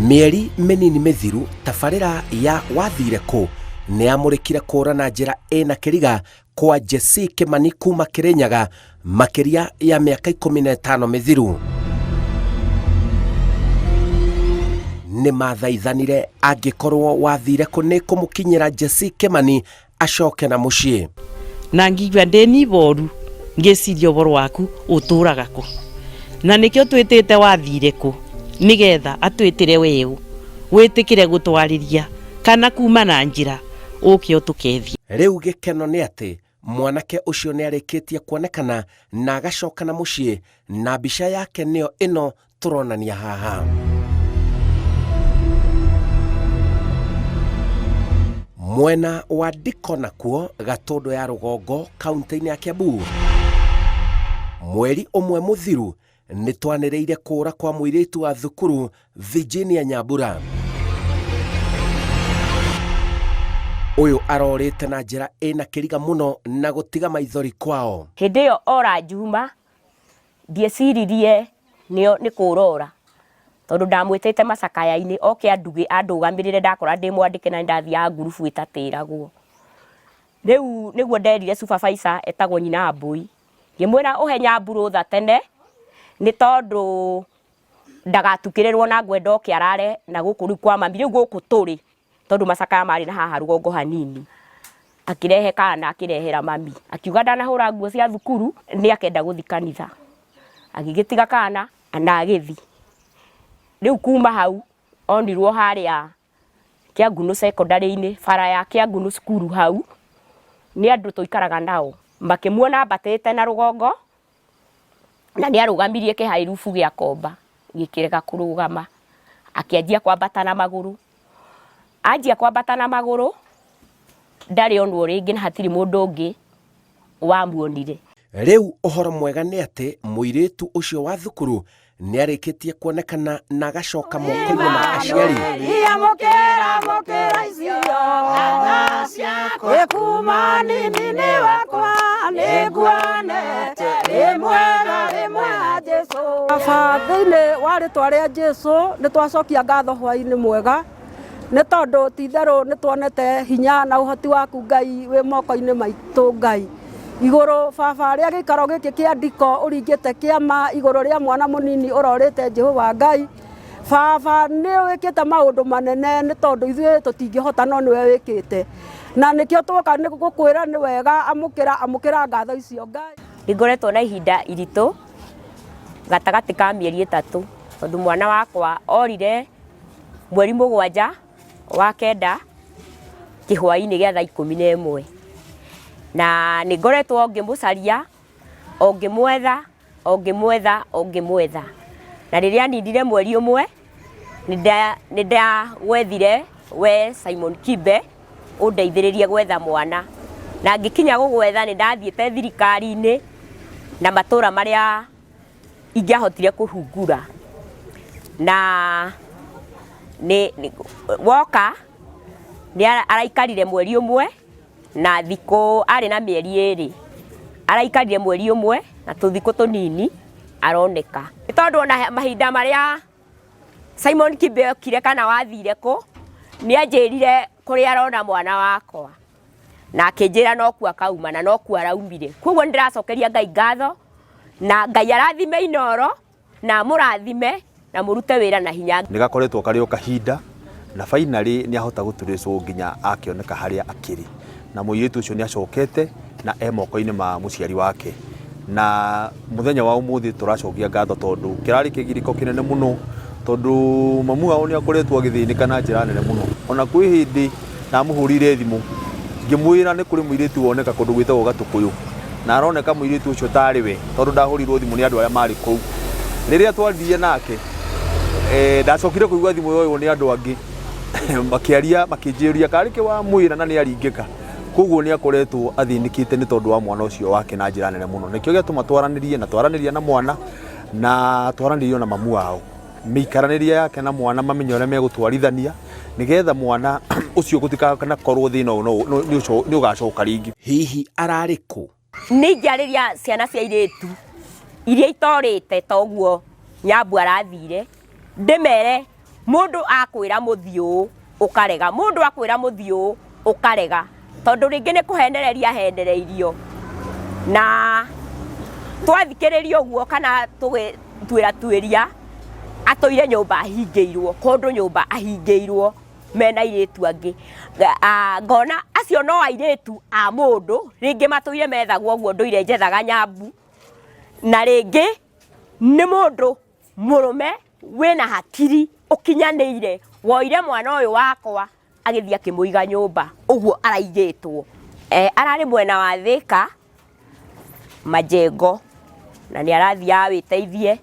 Mieri menini mithiru tabarĩra ya wathire kũ nĩyamũrĩkire kũra na njĩra ĩna kĩriga kwa Jessie Kimani kuma Kirinyaga makĩria ya mĩaka 15 mithiru. Nĩ mathaithanire angĩkorwo wathire kũ nĩ kũmũkinyĩra Jessie Kimani acoke na mũciĩ. Na ngigwa ndeni boru ngĩciria ũboro waku ũtũraga kũ, na nĩkĩo twĩtĩte wathire kũ nigetha atwĩtĩre weũ wĩtĩkĩre gũtwarĩria kana kuma na njĩra ũke ũtũkethie. Rĩu gĩkeno nĩ atĩ mwanake ũcio nĩarĩkĩtie kuonekana na agacoka na mũciĩ, na mbica yake nĩyo ĩno tũronania haha. Mwena wa Ndiko nakuo Gatũndũ ya rũgongo kaunti-inĩ ya Kiambu, mweri ũmwe mũthiru nĩtwanĩrĩire kũra kwa mũirĩtu wa thukuru Virginia Nyambura. Ũyũ arorĩte na njĩra ĩna kĩriga mũno na gũtiga maithori kwao. Hĩndĩ ĩyo ora Juma ndieciririe nĩ kũrora, tondũ ndamwĩtĩte macakaya-inĩ oke andũgamĩrĩre, ndakora ndĩmwandĩke na ndathiaga ngurubu ĩtatĩragwo. Rĩu nĩguo nderire supervisor etagwo nyina wa Mbũi, ngĩmwĩra ũhe Nyambura rũtha tene nĩ tondũ ndagatukĩrĩrwo na ngwenda oke arare na gũkũ rĩu kwa mami, rĩu gũkũ tũrĩ tondũ macakaya marĩ na haha rũgongo hanini. Akĩrehe kana akĩrehera mami, akiuga ndanahũra nguo cia thukuru nĩ akenda gũthi kanitha, agĩgĩtiga kana na agĩthi. Rĩu kuma hau onirwo harĩa Kĩangũnũ secondary-inĩ, bara ya Kĩangũnũ cukuru hau nĩ andũ tũikaraga nao, makĩmuona mbatĩte na rũgongo na nĩ arũgamirie kĩhairubu gĩa komba gĩkĩrega kũrũgama, akĩanjia kwambata na magũrũ. Anjia kwambata na magũrũ ndarĩ onwo rĩngĩ na hatirĩ mũndũ ũngĩ wamuonire. Rĩu ũhoro mwega nĩ atĩ mũirĩtu ũcio wa thukuru nĩarĩkĩtie kuonekana na agacoka moko-inĩ ma aciari. Baba thĩinĩ wa rĩtwa rĩa Jesũ nĩtwacokia ngatho hwaĩ-inĩ mwega, nĩ tondũ ti-itherũ nĩtuonete hinya na ũhoti waku Ngai wĩ moko-inĩ maitũ Ngai. Igũrũ baba rĩa gĩikaro gĩkĩ kĩa Ndiko ũringĩte kĩama, igũrũ rĩa mwana mũnini ũrorĩte Jehova Ngai, baba nĩ wĩkĩte maũndũ manene, nĩ tondũ ithuĩ tũtingĩhota no nĩwe wĩkĩte, na nĩkĩo twoka nĩ gũkwĩra nĩ wega, amũkĩra ngatho icio Ngai. Nĩngoretwo na ihinda iritũ gatagatĩ ka mĩeri 3, tondũ mwana wakwa orire mweri 7 wa kenda kĩhwaĩ-inĩ gĩa thaa 11, na nĩngoretwo ngĩmũcaria ngĩmwetha, na rĩrĩa nindire mweri ũmwe nĩndagwethire we Simon Kibe ũndeithĩrĩrie gwetha mwana, na ngĩkinya gũgwetha nĩndathiĩte thirikari-inĩ na matũra marĩa ingĩahotire kũhungura, na woka nĩ araikarire mweri ũmwe na thikũ, arĩ na mĩeri 2, araikarire mweri ũmwe na tũthikũ tũnini aroneka. Nĩ tondũ ona mahinda marĩa Simon Kibe okire kana wathire kũ nĩanjĩrire kũrĩa arona mwana wakwa, na akĩnjĩra nokuo akauma na nokuo araumire. Koguo nĩndĩracokeria Ngai ngatho, na Ngai arathime Inoro na mũrathime na mũrute wĩra na hinya. Nĩgakoretwo karĩ o kahinda na finally nĩahota gũtũrĩcwo nginya akĩoneka harĩa akĩrĩ, na mũirĩtu ũcio nĩacokete na moko-inĩ ma mũciari wake, na mũthenya wa ũmũthĩ tũracokia ngatho tondũ kĩrarĩ kĩgirĩko kĩnene mũno, tondũ mamu wao nĩakoretwo agĩthĩnĩka na njĩra nene mũno. Ona kwĩ hĩndĩ ndamũhũrire thimũ ngĩmwĩra nĩ kũrĩ mũirĩtu woneka kũndũ gwĩtagwo Gatũkũyũ, na aroneka mũirĩtu ũcio tarĩ we, tondũ ndahũrirwo thimũ nĩ andũ arĩa marĩ kũu. Rĩrĩa twaririe nake ndacokire kũigua thimũ yoywo nĩ andũ angĩ makĩaria makĩnjĩria karĩ kĩ wa mwĩra na nĩ aringĩka. Koguo nĩ akoretwo athĩnĩkĩte nĩ tondũ wa mwana ũcio wake na njĩra nene mũno, nĩkĩo gĩatũma twaranĩrie na mwana na twaranĩrie na mamu wao, mĩikaranĩrie yake na mwana mamenye ũrĩa megũtwarithania nĩgetha mwana ũcio gũtikanakorwo thĩna nĩ ũgacoka rĩngĩ. Hihi ararĩ kũ? Nĩ ingĩarĩria ciana cia airĩtu iria itorĩte toguo Nyambu arathire, ndĩmere mundu akwira muthiu ukarega mundu akwira muthiu ukarega tondu ringi ni kuhenereria henereirio na twathikiriria uguo kana twira atoire nyumba ahingeirwo kundu nyumba ahingeirwo mena iritu angi ngona acio no airitu a mundu ringi matoire methagwo uguo nduire njethaga Nyambu na ringi ni mundu murume wina hakiri ukinyaneire woire mwana uyu wakwa agithia akimuiga nyumba uguo araigitwo arari mwena wa Thika Majengo na ni arathia witeithie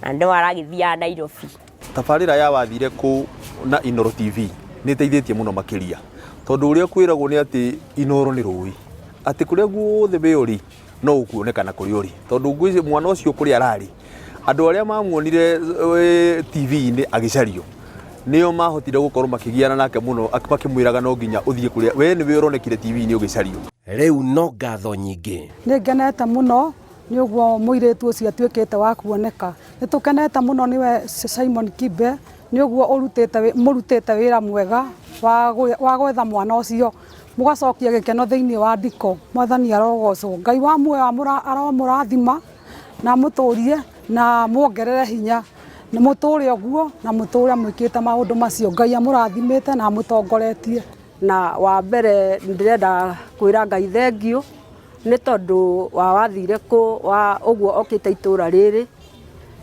na ndo aragithia Nairobi. Tabarĩra ya wathire ku na Inooro TV nĩ teithĩtie mũno makĩria tondu ũrĩa kwĩragwo nĩ atĩ Inooro nĩ rũĩ atĩ kũrĩa guothe wĩũri no ũkuonekana kũrĩ ũri tondu ngwĩci mwana ũcio kũrĩa ararĩ andũ arĩa mamuonire TV-inĩ agĩcario nĩo mahotire gũkorwo makĩgiana nake mũno makĩmwĩraga no nginya ũthiĩ kũrĩa we nĩ wĩronekire TV-inĩ ũgĩcario. Rĩu no ngatho nyingĩ nĩ ngenete mũno nĩ ũguo mũirĩtu ũcio atuĩkĩte wa kuoneka. Nĩ tũkenete mũno nĩwe Simon Kibe nĩ ũguo mũrutĩte wĩra mwega wa gwetha mwana ũcio mũgacokia gĩkeno thĩinĩ wa ndiko. Mwathani arogocwo, Ngai wa muoyo aromũrathima na mũtũrie na muongerere hinya na mũtũre ũguo na mũtũre mwĩkĩte maũndũ macio. Ngai amũrathimĩte na amũtongoretie. Na wa mbere ndĩrenda kwĩra Ngai thengiũ nĩ tondũ wa wathire kũ wa ũguo okĩte itũra rĩrĩ.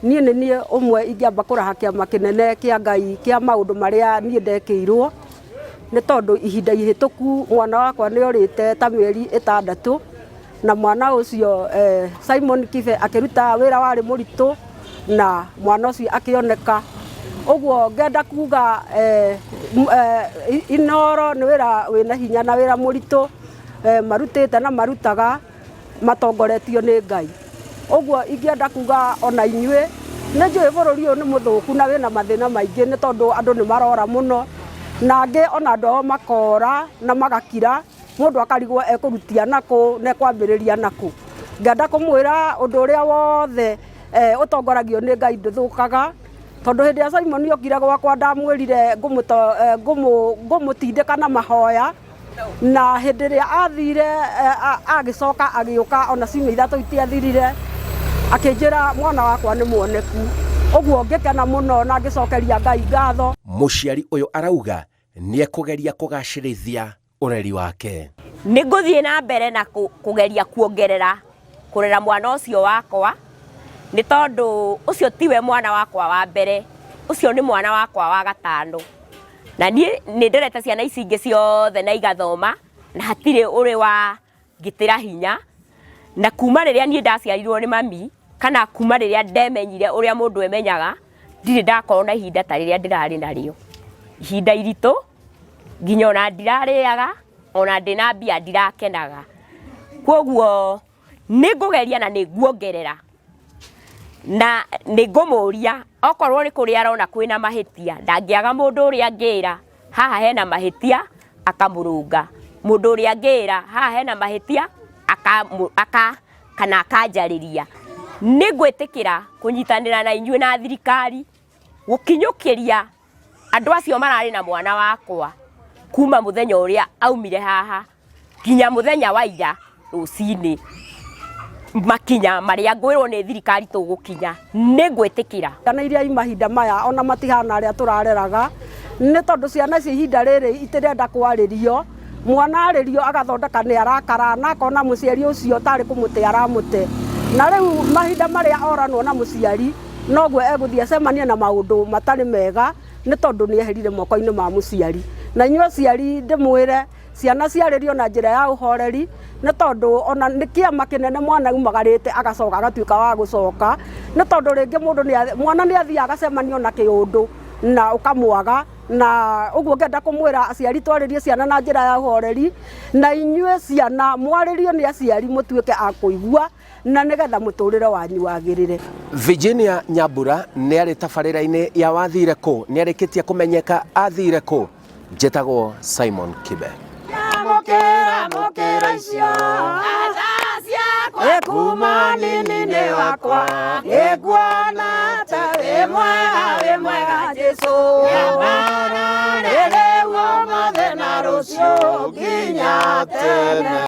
Niĩ nĩ niĩ ũmwe ingĩamba kũraha kĩama kĩnene kĩa Ngai kĩa maũndũ marĩa niĩ ndekĩirwo nĩ tondũ ihinda ihĩtũku mwana wakwa nĩ orĩte ta mĩeri 6 na mwana ũcio Simon Kibe akĩruta wĩra warĩ mũritũ na mwana ũcio akĩoneka. Ũguo ngenda kuga Inooro nĩ wĩra wĩna hinya na wĩra mũritũ marutĩte na marutaga matongoretio nĩ Ngai. Ũguo ingĩenda kuga ona inyuĩ nĩ njũĩ bũrũri ũyũ nĩ mũthũku na wĩna mathĩna maingĩ nĩ tondũ andũ nĩ marora mũno na angĩ ona andũ ao makora na magakira mũndũ akarigwo ekũrutia nakũ na ekwambĩrĩria nakũ. Ngenda kũmwĩra ũndũ ũrĩa wothe ũtongoragio nĩ Ngai ndũthũkaga tondu hindi ya Simon okire gwakwa ndamwirire ngumutindika na mahoya na hindi ria athire agicoka agiuka ona ciumia ithatu itiathirire akinjira mwana wakwa ni muoneku uguo ngikena muno na ngicokeria Ngai ngatho. Muciari uyu arauga ni ekugeria kugacirithia ureri wake. Ni nguthie na mbere na kugeria kuongerera kurera mwana ucio wakwa ni tondu ucio tiwe mwana wakwa wa mbere, ucio ni mwana wakwa wa gatano na ni ndirete ciana ici ingi ciothe na igathoma na hatire uri wa ngitira hinya na kuma riria ni ndaciarirwo ni mami kana kuma riria ndemenyire uria mundu emenyaga ndire ndakorwo na ihinda ta riria ndirari nario ihinda iritu nginya ona ndirariaga ona ndina mbia ndirakenaga koguo ni ngugeria na ni nguongerera na ningumuria okorwo ni kuria arona kwina mahitia ndangiaga mundu uria ngira haha hena mahitia akamurunga mundu uria ngira haha hena mahitia kana akanjariria ningwitikira kunyitanira na inyuĩ na thirikari gukinyukiria andu acio marari na mwana wakwa kuma muthenya uria aumire haha nginya muthenya wa ira rucini makinya maria ngwirwo ni thirikari tugukinya ni ngwitikira kana iria imahinda maya ona matihana aria turareraga ni tondu ciana cia ihinda riri itirenda kwaririo mwana aririo agathondeka ni arakara na akona muciari ucio tari kumute aramute na riu mahinda maria oranwo na muciari noguo eguthie acemania na maundu matari mega ni tondu ni eherire moko-ini ma muciari na inyuĩ ciari ndimwire ciana ciaririo na njira ya uhoreri ni tondu ona ni kiama kinene mwana umagarite agacoka agatuika wa gucoka ni tondu ringi mundu mwana ni athia agacemanio na kiundu na ukamwaga na uguo ngenda kumwira aciari twaririe ciana na njira ya uhoreri na inyuĩ ciana mwaririo ni aciari mutuike a kuigua na nigetha muturire wanyu wagirire. Virginia Nyambura ni ari tabarĩra-inĩ ya wathire kũ ni arikitie kumenyeka athire kũ njĩtagwo Simon Kibe. Mukira icio kuma nini wakwa iguana tawe wĩ mwega Jesũ rĩrĩ ũmũthĩ na rũciũ nginya tene